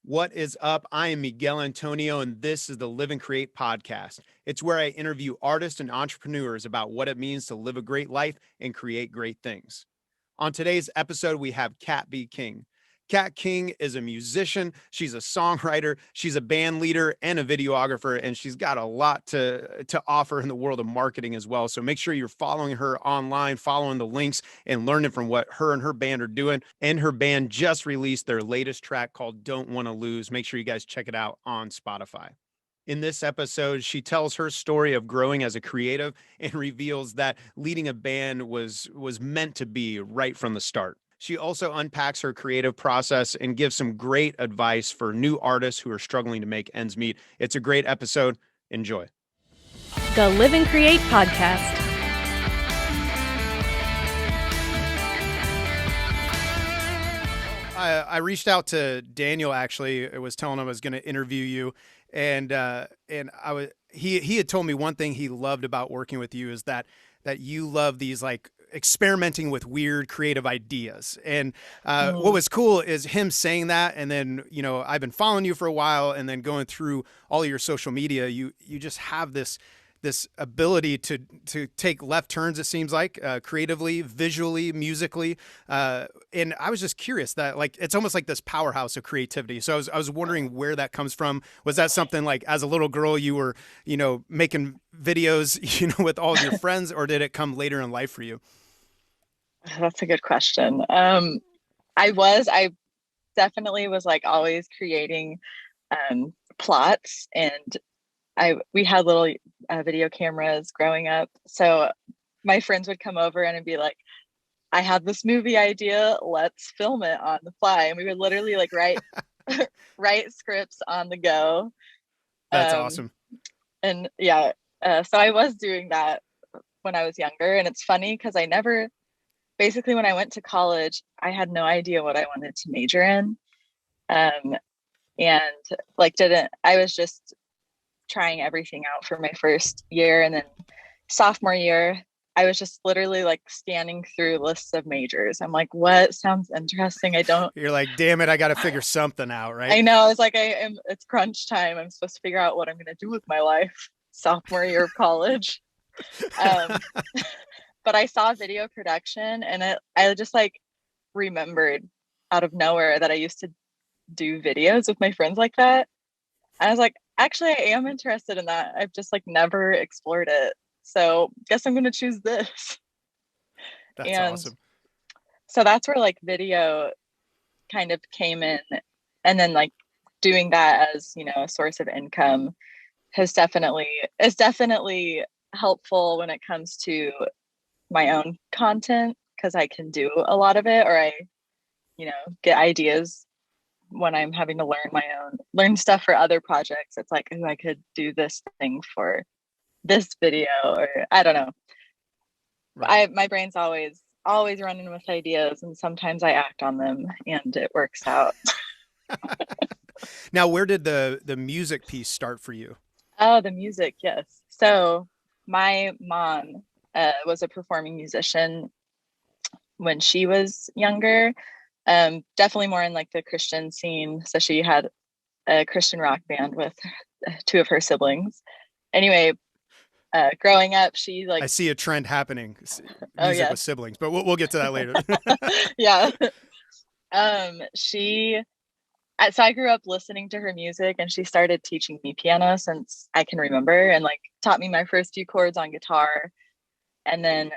What is up? I am Miguel Antonio, and this is the Live and Create podcast. It's where I interview artists and entrepreneurs about what it means to live a great life and create great things. On today's episode, we have Kat B. King. Kat King is a musician. She's a songwriter. She's a band leader and a videographer, and she's got a lot to offer in the world of marketing as well. So make sure you're following her online, following the links, and learning from what her and her band are doing. And her band just released their latest track called Don't Wanna Lose. Make sure you guys check it out on Spotify. In this episode, she tells her story of growing as a creative and reveals that leading a band was meant to be right from the start. She also unpacks her creative process and gives some great advice for new artists who are struggling to make ends meet. It's a great episode. Enjoy. The Live and Create podcast. I reached out to Daniel. Actually, I was telling him I was going to interview you, and he had told me one thing he loved about working with you is that you love these like experimenting with weird creative ideas. And what was cool is him saying that, and then I've been following you for a while, and then going through all of your social media, you just have this ability to take left turns, it seems like, creatively, visually, musically. And I was just curious that like, it's almost like this powerhouse of creativity. So I was wondering where that comes from. Was that something like as a little girl, you were, making videos, with all of your friends, or did it come later in life for you? That's a good question. I definitely was like always creating plots, and we had little video cameras growing up. So my friends would come over and it'd be like, I have this movie idea, let's film it on the fly. And we would literally like write scripts on the go. That's awesome. And yeah, so I was doing that when I was younger. And it's funny because basically when I went to college, I had no idea what I wanted to major in. And like I was just trying everything out for my first year, and then sophomore year I was just literally like scanning through lists of majors. I'm like, what sounds interesting? You're like, damn it, I got to figure something out, right? I know. It's like it's crunch time. I'm supposed to figure out what I'm going to do with my life sophomore year of college. But I saw video production, and I just like remembered out of nowhere that I used to do videos with my friends like that. And I was like, actually, I am interested in that. I've just like never explored it. So guess I'm going to choose this. That's awesome. So that's where like video kind of came in. And then like doing that as, a source of income is definitely helpful when it comes to my own content, because I can do a lot of it, or I, get ideas when I'm having to learn stuff for other projects. It's like, I could do this thing for this video, or I don't know. Right. My brain's always running with ideas, and sometimes I act on them and it works out. Now, where did the music piece start for you? Oh, the music. Yes. So my mom was a performing musician when she was younger. Definitely more in like the Christian scene. So she had a Christian rock band with two of her siblings. Anyway, growing up, she like, I see a trend happening. Music with siblings, but we'll get to that later. Yeah. So I grew up listening to her music, and she started teaching me piano since I can remember, and like taught me my first few chords on guitar. And then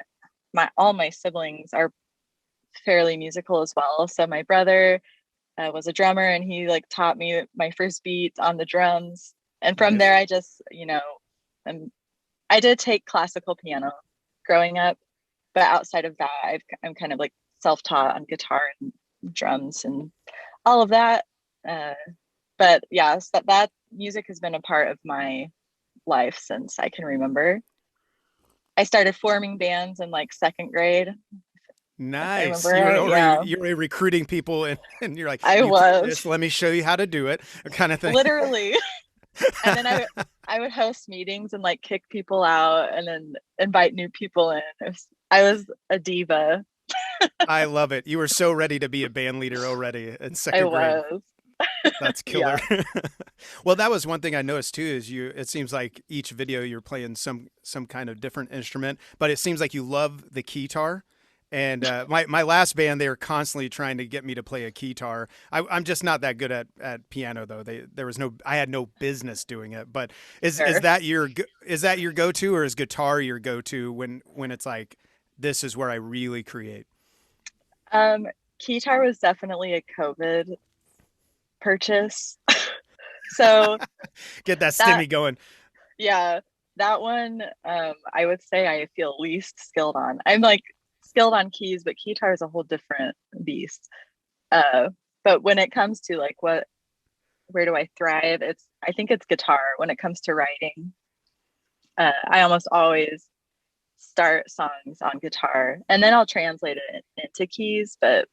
all my siblings are fairly musical as well. So my brother was a drummer, and he like taught me my first beat on the drums. And from there, I just, I did take classical piano growing up, but outside of that, I'm kind of like self-taught on guitar and drums and all of that. But yeah, so that music has been a part of my life since I can remember. I started forming bands in like second grade. Nice. You were recruiting people, and you're like, let me show you how to do it, kind of thing. Literally. And then I would host meetings and like kick people out, and then invite new people in. I was a diva. I love it. You were so ready to be a band leader already in second grade. Was. That's Yeah. killer. Well, that was one thing I noticed too, is it seems like each video you're playing some kind of different instrument, but it seems like you love the keytar. And my last band, they were constantly trying to get me to play a keytar. I'm just not that good at piano though. I had no business doing it. But is Sure. that is that your go-to, or is guitar your go-to when it's like, this is where I really create? Um, Keytar was definitely a COVID purchase. So Get that that, stimmy going. yeah, that one, I would say I feel least skilled on. I'm like skilled on keys, but Keytar is a whole different beast. Uh, but when it comes to like where do I thrive? I think it's guitar when it comes to writing. I almost always start songs on guitar and then I'll translate it into keys. But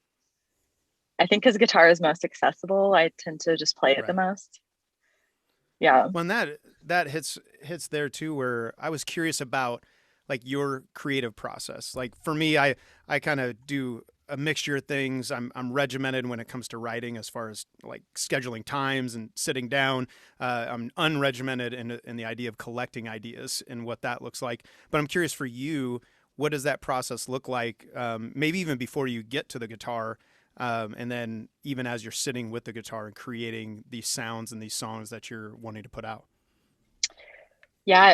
I think because guitar is most accessible, I tend to just play it the Right. most. Yeah. Well, and that hits there too, where I was curious about like your creative process. Like for me, I kind of do a mixture of things. I'm regimented when it comes to writing, as far as like scheduling times and sitting down. I'm unregimented in the idea of collecting ideas and what that looks like. But I'm curious for you, what does that process look like? Maybe even before you get to the guitar, and then even as you're sitting with the guitar and creating these sounds and these songs that you're wanting to put out. Yeah,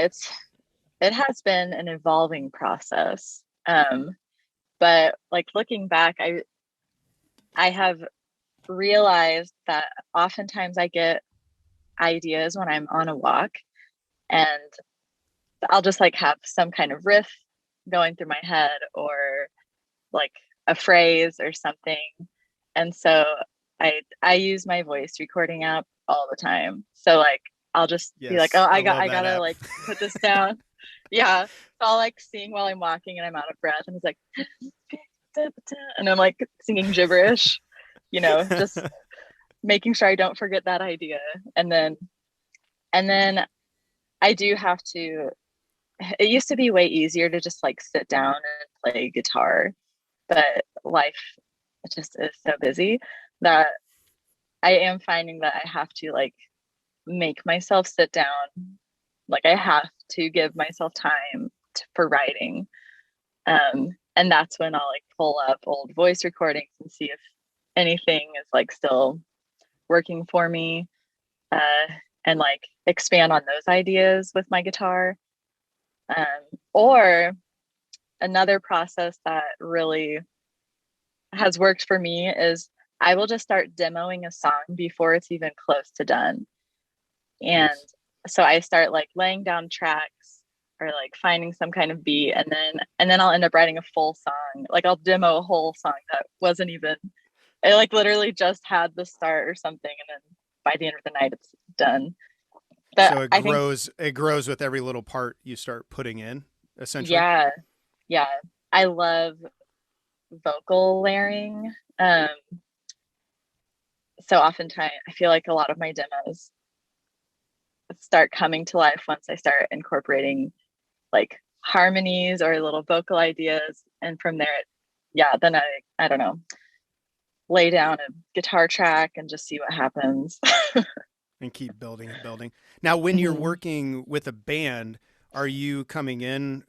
it has been an evolving process. But like looking back, I have realized that oftentimes I get ideas when I'm on a walk and I'll just like have some kind of riff going through my head or like a phrase or something. And so I use my voice recording app all the time. So like I'll just be like, oh, Yes, I love I that gotta app. like put this down. Yeah. So I'll like sing while I'm walking and I'm out of breath and it's like and I'm like singing gibberish, just making sure I don't forget that idea. And then I do have to, it used to be way easier to just like sit down and play guitar, but life just is so busy that I am finding that I have to like make myself sit down. Like I have to give myself time for writing. And that's when I'll like pull up old voice recordings and see if anything is like still working for me, uh, and like expand on those ideas with my guitar. Or another process that really has worked for me is I will just start demoing a song before it's even close to done. And Nice. so I start like laying down tracks or like finding some kind of beat and then I'll end up writing a full song. Like I'll demo a whole song that wasn't even, it like literally just had the start or something and then by the end of the night it's done. But So I think it grows with every little part you start putting in, essentially. yeah, yeah. I love vocal layering. Um so oftentimes I feel like a lot of my demos start coming to life once I start incorporating like harmonies or little vocal ideas. And from there, yeah, then I don't know, lay down a guitar track and just see what happens. And keep building and building. Now, when you're Mhm. working with a band, are you coming in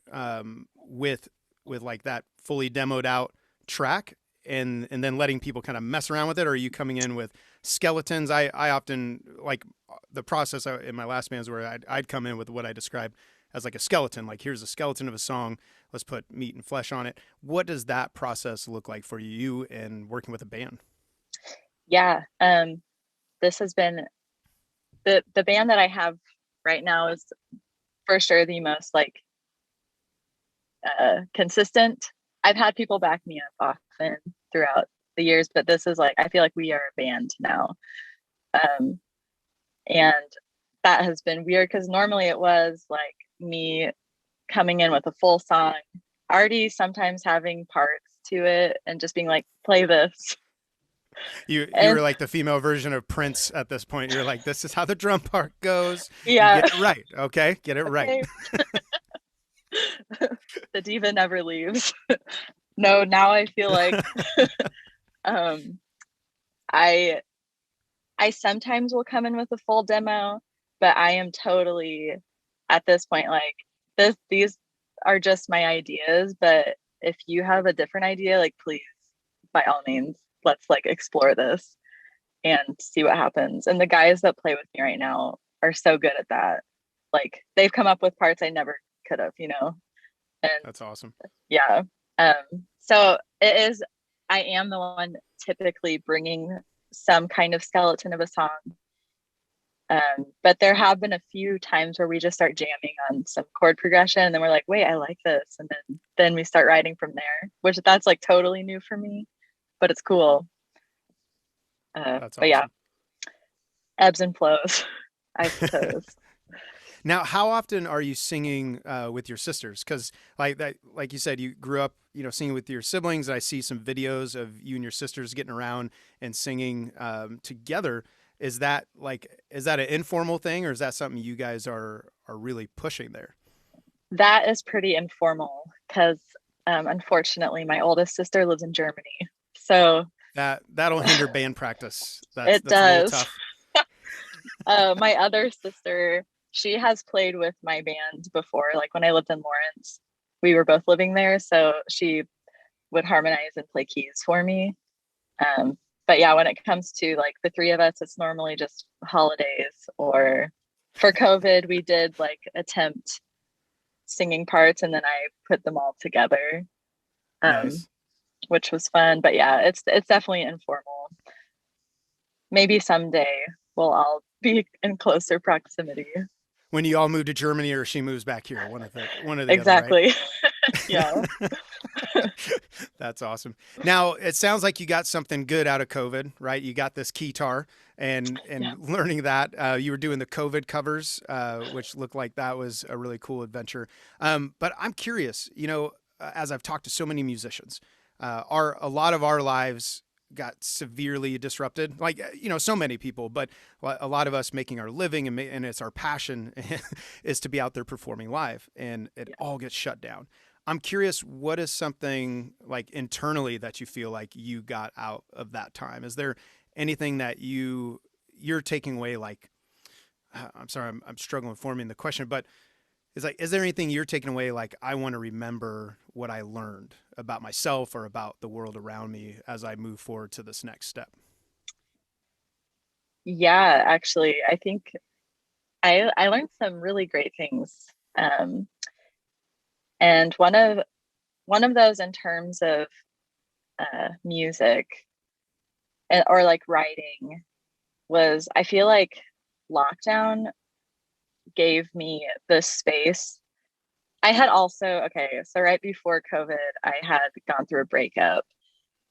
with like that fully demoed out track and then letting people kind of mess around with it? Or are you coming in with skeletons? I often like the process in my last bands where I'd come in with what I describe as like a skeleton. Like, here's a skeleton of a song. Let's put meat and flesh on it. What does that process look like for you in working with a band? Yeah, this has been the band that I have right now is for sure the most like consistent. I've had people back me up often throughout the years, but this is like I feel like we are a band now. Um, and that has been weird because normally it was like me coming in with a full song, already sometimes having parts to it and just being like, play this. You And were like the female version of Prince at this point. You're like, this is how the drum part goes. You yeah, get it right, okay? Get it right. okay, the diva never leaves. No, now I feel like um I I sometimes will come in with a full demo, but I am totally at this point like these are just my ideas, but if you have a different idea, like please, by all means, let's like explore this and see what happens. And the guys that play with me right now are so good at that. Like they've come up with parts I never could have, And That's awesome. yeah. So it is, I am the one typically bringing some kind of skeleton of a song. But there have been a few times where we just start jamming on some chord progression and then we're like, wait, I like this. And then we start writing from there, which that's like totally new for me, but it's cool. That's but yeah, awesome. ebbs and flows, I suppose. Now, how often are you singing with your sisters? Because like you said, you grew up, singing with your siblings. I see some videos of you and your sisters getting around and singing together. Is that an informal thing, or is that something you guys are really pushing there? That is pretty informal because unfortunately my oldest sister lives in Germany. So that'll hinder band practice. It that's a little does. tough. My other sister, she has played with my band before. Like when I lived in Lawrence, we were both living there. So she would harmonize and play keys for me. But yeah, when it comes to like the three of us, it's normally just holidays, or for COVID, we did like attempt singing parts and then I put them all together, Nice. which was fun. But yeah, it's definitely informal. Maybe someday we'll all be in closer proximity. When you all move to Germany, or she moves back here, one of the other, right? Exactly. Yeah. That's awesome. Now, it sounds like you got something good out of COVID, right? You got this Keytar and Yeah. learning that. You were doing the COVID covers, which looked like that was a really cool adventure. But I'm curious, as I've talked to so many musicians, a lot of our lives got severely disrupted, like so many people, but a lot of us making our living and it's our passion is to be out there performing live, and it all gets shut down. I'm curious, what is something like internally that you feel like you got out of that time? Is there anything that you're taking away? Like, I'm sorry, I'm struggling forming the question, but is there anything you're taking away? Like, I want to remember what I learned about myself or about the world around me as I move forward to this next step. Yeah, actually, I think I learned some really great things. And one of those in terms of music or like writing was, I feel like lockdown gave me the space. I had also, okay, so right before COVID, I had gone through a breakup,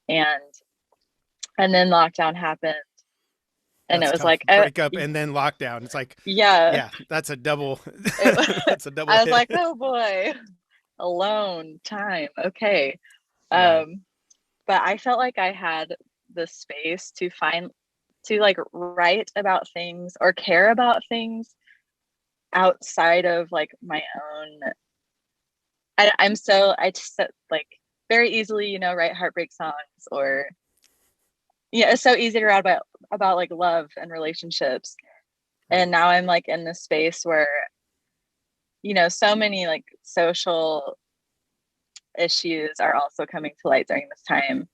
and then lockdown happened, and That's it was tough. like, Breakup and then lockdown. It's like, yeah, yeah, that's a double, it, that's a double I was hit. like, oh boy, alone time. Okay. Right. But I felt like I had the space to like write about things or care about things outside of like my own. I just like very easily, write heartbreak songs, or yeah, it's so easy to write about like love and relationships. Right. And now I'm like in this space where, so many like social issues are also coming to light during this time,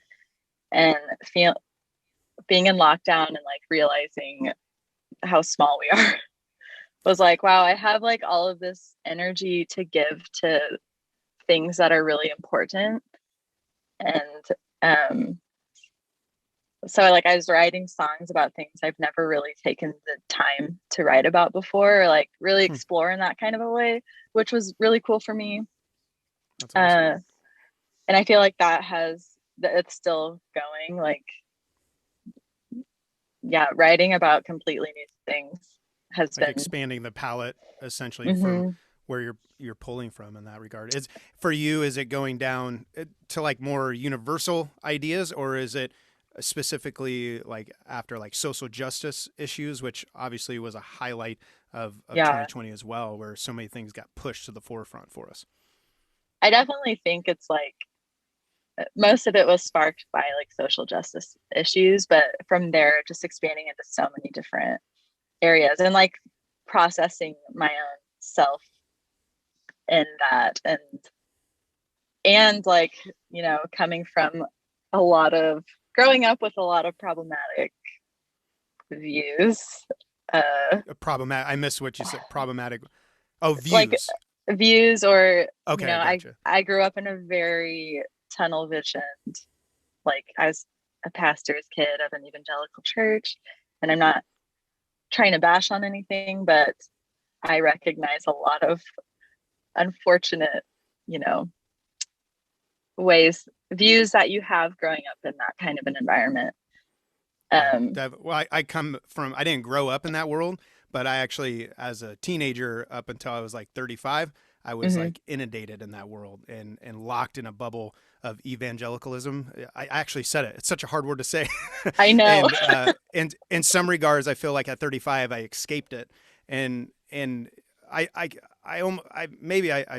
and being in lockdown and like realizing how small we are was like, wow, I have like all of this energy to give to things that are really important. And so like I was writing songs about things I've never really taken the time to write about before, or like really explore in that kind of a way, which was really cool for me. That's awesome. And I feel like it's still going, like, yeah, writing about completely new things has Like been expanding the palette essentially from mm-hmm. where you're pulling from in that regard. Is for you, is it going down to like more universal ideas, or is it specifically like after like social justice issues, which obviously was a highlight of Yeah, 2020 as well, where so many things got pushed to the forefront for us? I definitely think it's like most of it was sparked by like social justice issues, but from there, just expanding into so many different areas and like processing my own self in that, and like, you know, coming from a lot of growing up with a lot of problematic views. Problematic. I missed what you said. Problematic. Oh, Like views. views, or you Okay, know, gotcha. I grew up in a very tunnel visioned, like I was a pastor's kid of an evangelical church, and I'm not trying to bash on anything, but I recognize a lot of unfortunate, you know, views that you have growing up in that kind of an environment. Yeah. Well, I come from, I didn't grow up in that world, but I actually, as a teenager up until I was like 35, I was Mhm. like inundated in that world and locked in a bubble of evangelicalism. I actually said it. It's such a hard word to say. I know. And in some regards, I feel like at 35, I escaped it. And I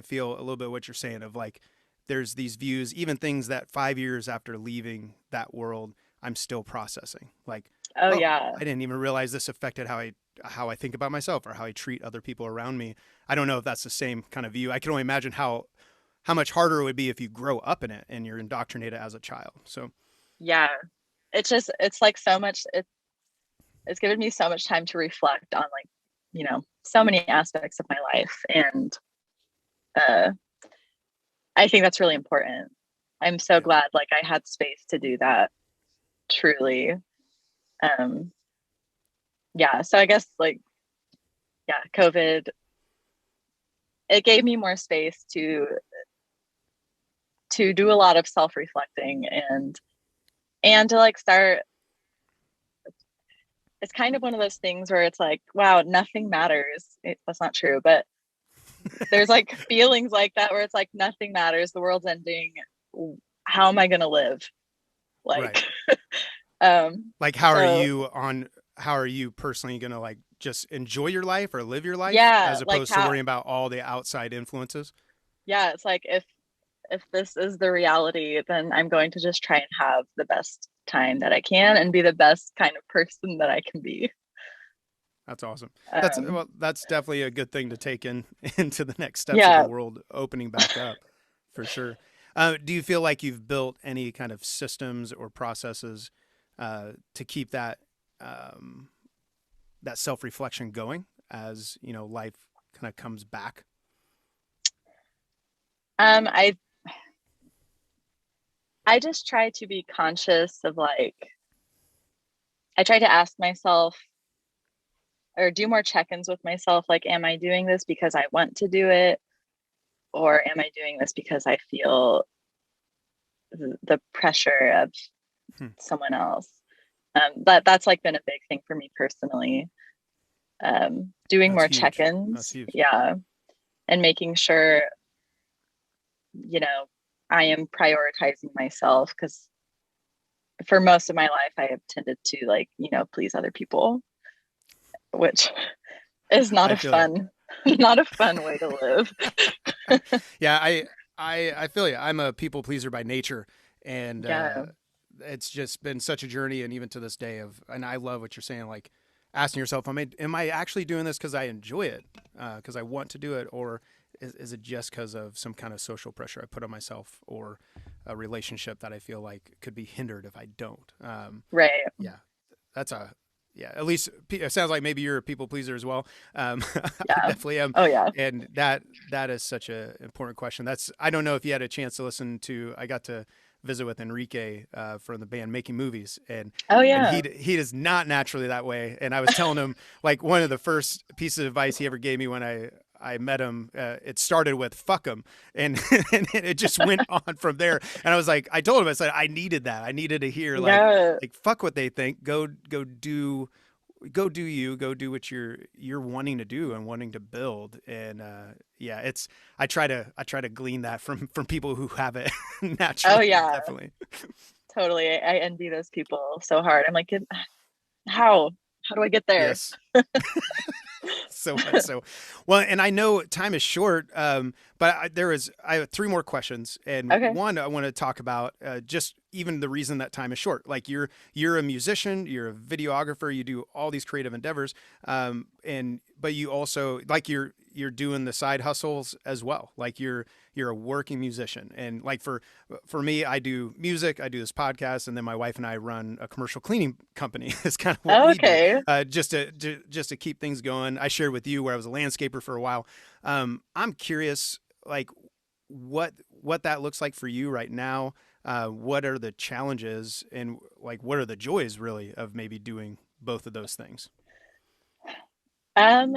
feel a little bit what you're saying of like, there's these views, even things that 5 years after leaving that world, I'm still processing. Like, Oh oh, yeah. I didn't even realize this affected how I think about myself or how I treat other people around me. I don't know if that's the same kind of view. I can only imagine how much harder it would be if you grow up in it and you're indoctrinated as a child. So Yeah. It's like so much it's given me so much time to reflect on, like, you know, so many aspects of my life, and uh I think that's really important. I'm so yeah, glad like I had space to do that, truly. Um yeah, so I guess like, yeah, COVID, it gave me more space to do a lot of self-reflecting, and to like start, it's kind of one of those things where it's like, wow, nothing matters. That's not true, but there's like feelings like that where it's like nothing matters, the world's ending, how am I going to live, right. like Like, so how are you personally going to like just enjoy your life or live your life yeah, as like opposed to how, worrying about all the outside influences? yeah, it's like if this is the reality, then I'm going to just try and have the best time that I can and be the best kind of person that I can be. That's awesome. um That's definitely a good thing to take in into the next steps of the yeah. world opening back up, for sure. Do you feel like you've built any kind of systems or processes to keep um, that self reflection going as you know life kind of comes back? um i I just try to be conscious of like, I try to ask myself or do more check-ins with myself, like, am I doing this because I want to do it, or am I doing this because I feel the pressure of Hmm. someone else? But that's like been a big thing for me personally. Doing That's more huge. That's check-ins, huge. yeah, and making sure, you know, I am prioritizing myself, because for most of my life I have tended to, like, you know, please other people, which is not I a feel you. fun not a fun way to live. Yeah, I feel you. I'm a people pleaser by nature, and Yeah. it's just been such a journey, and even to this day and I love what you're saying, like asking yourself, am I actually doing this because I enjoy it, because I want to do it, or is it just because of some kind of social pressure I put on myself, or a relationship that I feel like could be hindered if I don't? Right. Yeah, that's a yeah. At least it sounds like maybe you're a people pleaser as well. I Yeah. definitely am, Oh yeah. and that is such a important question. That's I don't know if you had a chance to listen to. I got to visit with Enrique from the band Making Movies, Oh and yeah. he is not naturally that way. And I was telling him like one of the first pieces of advice he ever gave me when I met him, it started with "fuck him," and and it just went on from there. And I was like, I told him, I said, I needed that. I needed to hear Yeah. like fuck what they think. Go do you. Go do what you're wanting to do and wanting to build. And yeah, it's I try to glean that from people who have it Oh naturally. yeah. Definitely. Totally. I envy those people so hard. I'm like, how? How do I get there? Yes. So well, and I know time is short, but I have three more questions, and Okay. one I want to talk about just even the reason that time is short. Like you're a musician, you're a videographer, you do all these creative endeavors, and but you also like you're doing the side hustles as well. Like you're a working musician, and like for me, I do music, I do this podcast, and then my wife and I run a commercial cleaning company. It's kind of what we do, Okay. just to keep things going. I shared with you where I was a landscaper for a while. I'm curious, like what that looks like for you right now. What are the challenges, and like what are the joys really of maybe doing both of those things? Um,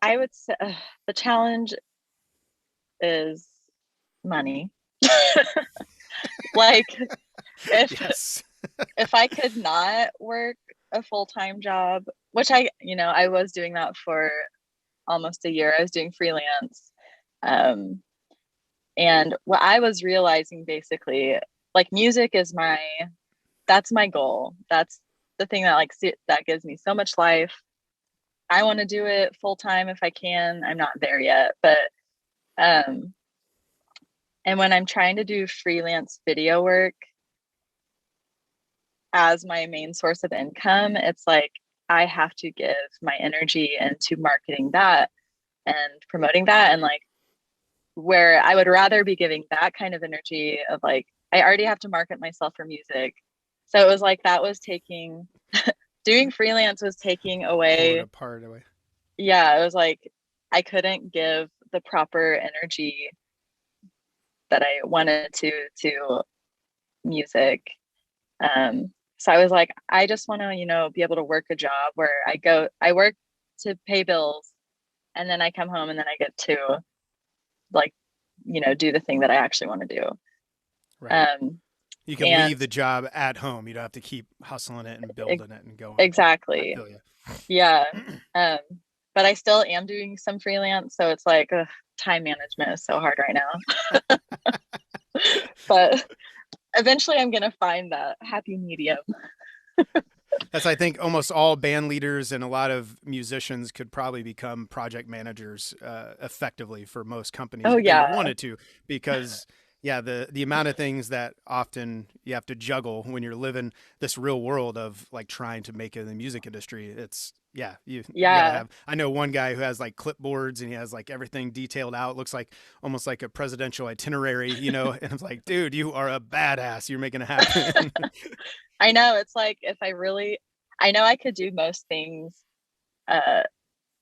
I would say the challenge is money. Like if Yes. if I could not work a full-time job, which I was doing that for almost a year. I was doing freelance. Um, and what I was realizing basically, like music is that's my goal. That's the thing that that gives me so much life. I want to do it full time if I can. I'm not there yet, but um and when I'm trying to do freelance video work as my main source of income, it's like I have to give my energy into marketing that and promoting that, and like where I would rather be giving that kind of energy of like I already have to market myself for music. So it was like that was taking doing freelance was taking Pulling away. apart away. Yeah, it was like I couldn't give the proper energy that I wanted to music. So I was like, I just want to, be able to work a job where I work to pay bills, and then I come home and then I get to like, do the thing that I actually want to do. Right. Um, You can and leave the job at home. You don't have to keep hustling it and ex- building it and going. I exactly. feel you. Yeah. Um, but I still am doing some freelance, so it's like time management is so hard right now. But eventually I'm gonna find that happy medium. That's, I think, almost all band leaders and a lot of musicians could probably become project managers effectively for most companies Oh if they yeah. wanted to, because yeah, the amount of things that often you have to juggle when you're living this real world of like trying to make it in the music industry. It's yeah, you got to Yeah. have. I know one guy who has like clipboards and he has like everything detailed out. Looks like almost like a presidential itinerary, And it's like, dude, you are a badass. You're making it happen. I know. It's like if I know I could do most things uh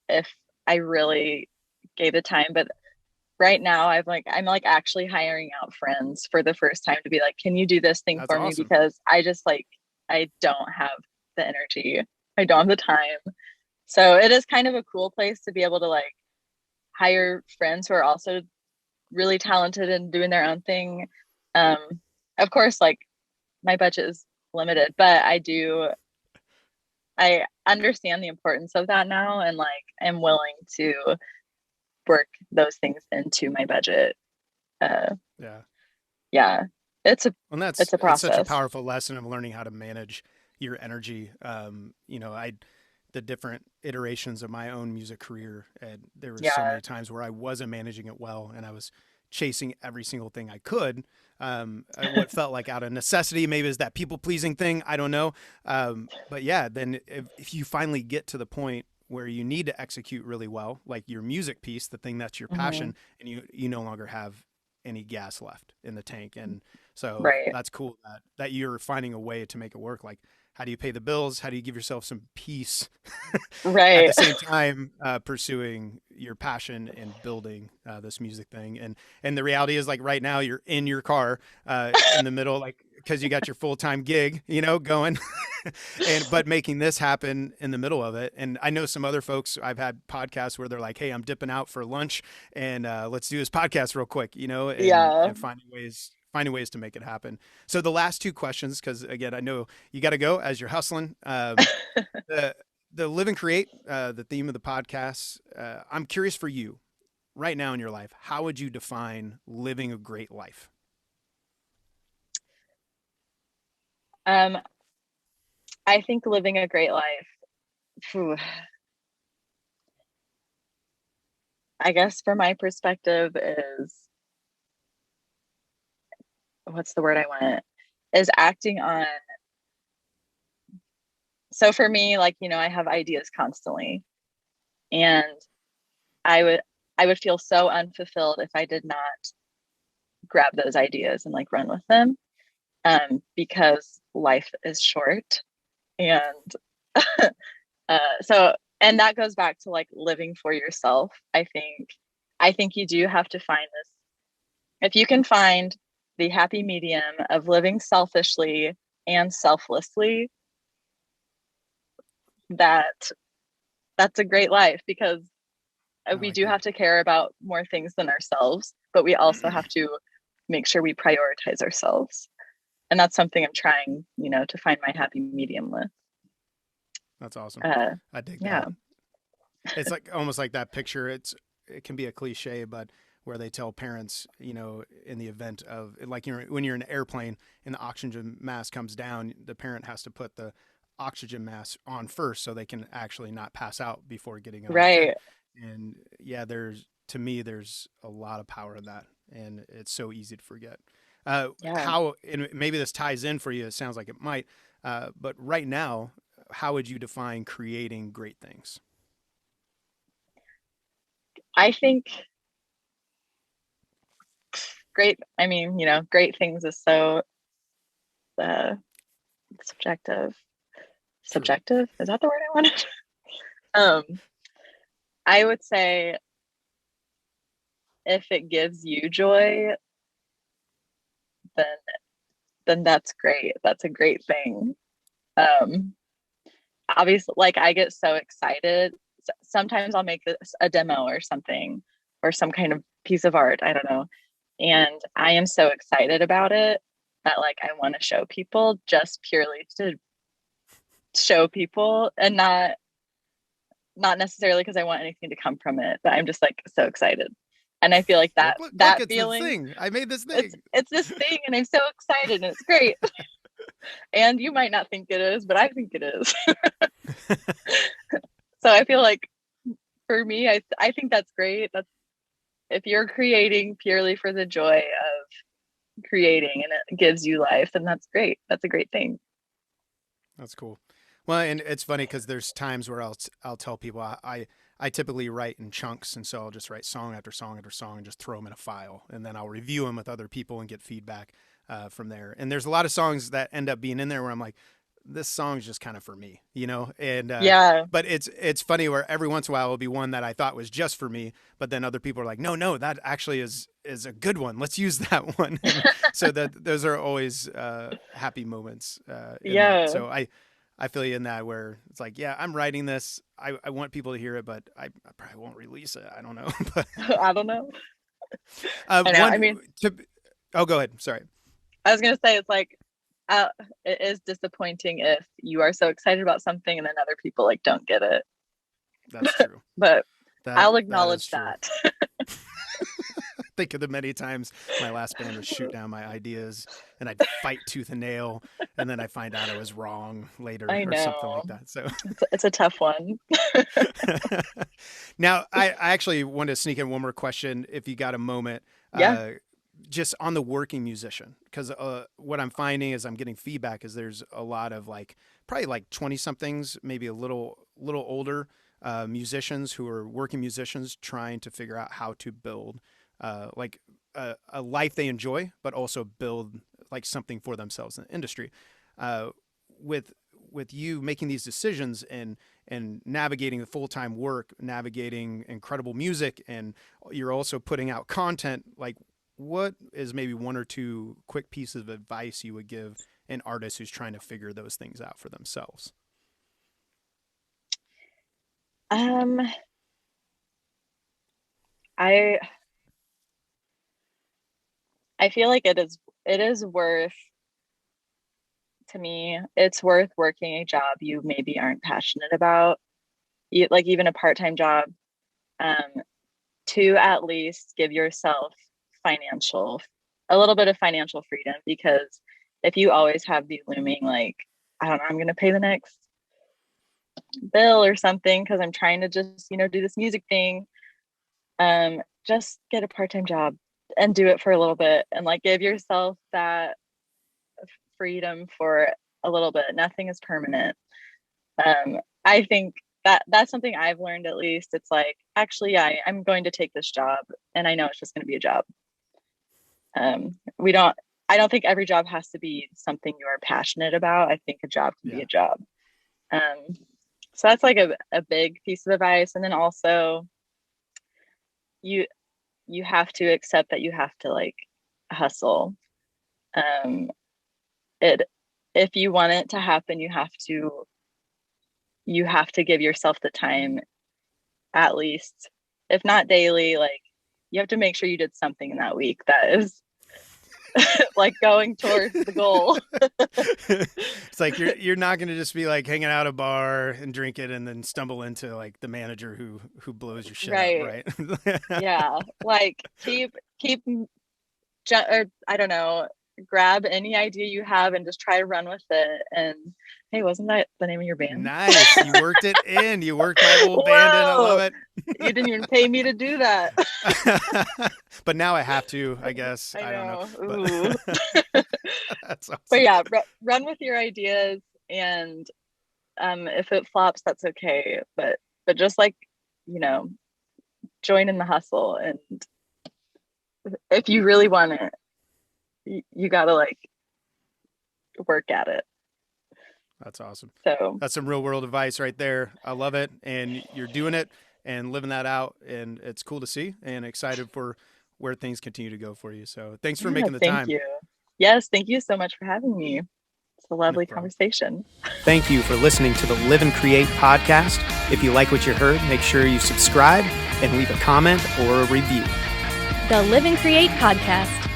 if I really gave it time, but right now I'm like actually hiring out friends for the first time to be like, can you do this thing That's for me? awesome. Because I just like I don't have the energy. I don't have the time. So it is kind of a cool place to be able to like hire friends who are also really talented and doing their own thing. Um, of course, like my budget is limited, but I understand the importance of that now, and like am willing to work those things into my budget. Uh, Yeah. yeah, it's a And that's it's a it's such a process. powerful lesson of learning how to manage your energy. I the different iterations of my own music career, and there were so Yeah. many times where I wasn't managing it well, and I was chasing every single thing I could. What felt like out of necessity, maybe is that people pleasing thing. I don't know. But yeah, then if you finally get to the point where you need to execute really well, like your music piece, the thing that's your Hmm. passion, and you no longer have any gas left in the tank, and so Right. that's cool that you're finding a way to make it work. Like, how do you pay the bills? How do you give yourself some peace at Right. the same time pursuing your passion and building this music thing? And the reality is, like right now, you're in your car in the middle, like because you got your full time gig, going, and but making this happen in the middle of it. And I know some other folks. I've had podcasts where they're like, "Hey, I'm dipping out for lunch, and let's do this podcast real quick," and Yeah. and finding ways to make it happen. So the last two questions, because again, I know you got to go as you're hustling. The the live and create, the theme of the podcast. I'm curious for you right now in your life. How would you define living a great life? Um, I think living a great life. Phew, I guess from my perspective is, what's the word I want, is acting on. So for me, like, I have ideas constantly, and I would I would feel so unfulfilled if I did not grab those ideas and like run with them, because life is short. And so, and that goes back to like living for yourself. I think you do have to find this. If you can find the happy medium of living selfishly and selflessly, that's a great life, because I we like do that. have to care about more things than ourselves, but we also have to make sure we prioritize ourselves. And that's something I'm trying, to find my happy medium with. That's awesome. Uh, I dig yeah, that. It's like almost like that picture. It can be a cliche, but where they tell parents, in the event of like when you're in an airplane and the oxygen mask comes down, the parent has to put the oxygen mask on first so they can actually not pass out before getting it on the kid. right. And yeah, there's a lot of power in that, and it's so easy to forget. Yeah. How, and maybe this ties in for you. It sounds like it might, but right now, how would you define creating great things? I think great things is so uh, subjective. True. Subjective? Is that the word I wanted? um, I would say if it gives you joy, then that's great. That's a great thing. Um, Obviously, like, I get so excited. Sometimes I'll make this a demo or something, or some kind of piece of art, I don't know, and I am so excited about it that like I want to show people, just purely to show people, and not necessarily because I want anything to come from it, but I'm just like so excited. And I feel like Look, that look, look! that It's the feeling, thing. I made this it's thing. it's this thing, and I'm so excited, and it's great. And you might not think it is, but I think it is. So I feel like, for me, I think that's great. That's, if you're creating purely for the joy of creating and it gives you life, then that's great. That's a great thing. That's cool. Well, and it's funny because there's times where I'll tell people I typically write in chunks, and so I'll just write song after song after song and just throw them in a file, and then I'll review them with other people and get feedback from there. And there's a lot of songs that end up being in there where I'm like, this song's just kind of for me, And Yeah. but it's funny where every once in a while it'll be one that I thought was just for me, but then other people are like, no, no, that actually is a good one. Let's use that one. And so that those are always happy moments in that. Yeah. So I feel you in that where it's like, yeah, I'm writing this. I want people to hear it, but I probably won't release it. I don't know. But I don't know. I know. I one mean, to oh, go ahead. Sorry. I was gonna say, it's like, uh, it is disappointing if you are so excited about something and then other people like don't get it. That's true. But I'll That is acknowledge true. that. Think of the many times my last band would shoot down my ideas and I'd fight tooth and nail, and then I find out I was wrong later I or something know. like that. So It's a tough one. now I actually want to sneak in one more question if you got a moment. Yeah. Just on the working musician, because what I'm finding is I'm getting feedback is there's a lot of like probably like 20 somethings, maybe a little older musicians who are working musicians trying to figure out how to build like a life they enjoy, but also build like something for themselves in the industry. Uh, with you making these decisions and navigating the full-time work, navigating incredible music, and you're also putting out content, like what is maybe one or two quick pieces of advice you would give an artist who's trying to figure those things out for themselves? Um, I I feel like it is worth, to me, it's worth working a job you maybe aren't passionate about, like even a part-time job, um, to at least give yourself financial, a little bit of financial freedom. Because if you always have the looming, like, I don't know, I'm going to pay the next bill or something because I'm trying to just, do this music thing, Just get a part-time job and do it for a little bit and like give yourself that freedom for a little bit. Nothing is permanent. I think that's something I've learned, at least. It's like, actually, yeah, I'm going to take this job and I know it's just going to be a job. I don't think every job has to be something you are passionate about. I think a job can be a job. So that's like a big piece of advice. And then also you have to accept that you have to like hustle. If you want it to happen, you have to give yourself the time, at least, if not daily, like you have to make sure you did something in that week that is like going towards the goal. It's like you're not going to just be like hanging out at a bar and drink it and then stumble into like the manager who blows your shit up, right? Yeah, like keep or I don't know, grab any idea you have and just try to run with it. And hey, wasn't that the name of your band? Nice. You worked it in. You worked my old band in. I love it. You didn't even pay me to do that. But now I have to, I guess. I don't know. know. But that's awesome. But yeah, run with your ideas, and if it flops, that's okay. But just like, join in the hustle. And if you really want it, you gotta like work at it. That's awesome. So that's some real world advice right there. I love it. And you're doing it and living that out. And it's cool to see and excited for where things continue to go for you. So thanks for making the time. Thank you. Yes. Thank you so much for having me. It's a lovely conversation. Thank you for listening to the Live and Create podcast. If you like what you heard, make sure you subscribe and leave a comment or a review. The Live and Create podcast.